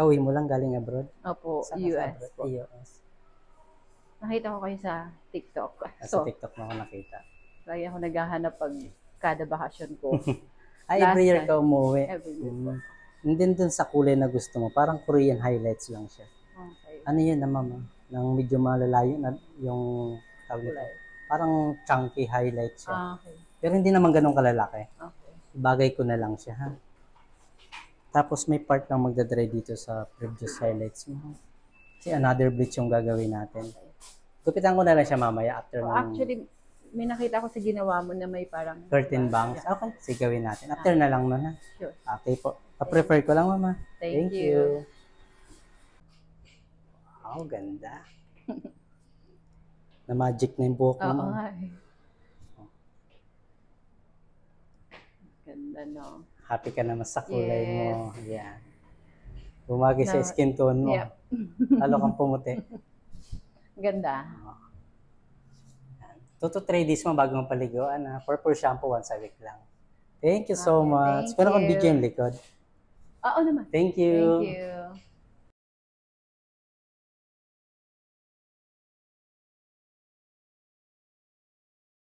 Kauwi mo lang galing abroad? Opo, Saan ka sa US abroad? po. US. Nakita ko kayo sa TikTok. Sa TikTok mo ako nakita. Lagi ako naghahanap pag kada bakasyon ko. Ay, every year ka umuwi. Every year po. Hindi dun sa kulay na gusto mo. Parang Korean highlights lang siya. Okay. Ano yun na mama? Nang medyo malalayo na yung tawag nito. Parang chunky highlights siya. Okay. Pero hindi naman ganun kalalaki. Okay. Bagay ko na lang siya, ha? Tapos may part lang magdadry dito sa previous highlights mo. Kasi another bleach yung gagawin natin. Gupitan ko na lang siya mamaya after ng Actually, may nakita ko sa ginawa mo na may parang curtain bangs. Okay, sige gawin natin. After na lang man, ha? Sure. Okay po. Pa-prefer ko lang, mama. Thank you. Wow, ganda. Na magic na yung buhok mo. Oo nga eh. Ganda, no? Happy ka naman sa kulay mo. Yan. Bumagi sa skin tone mo. Yep. Lalo kang pumuti. Ganda. 2 to 3 days mo bago mapaliguan. For shampoo once a week lang. Thank you so much. Thank Kung akong you. video yung likod. Oo naman. Thank you. Thank you.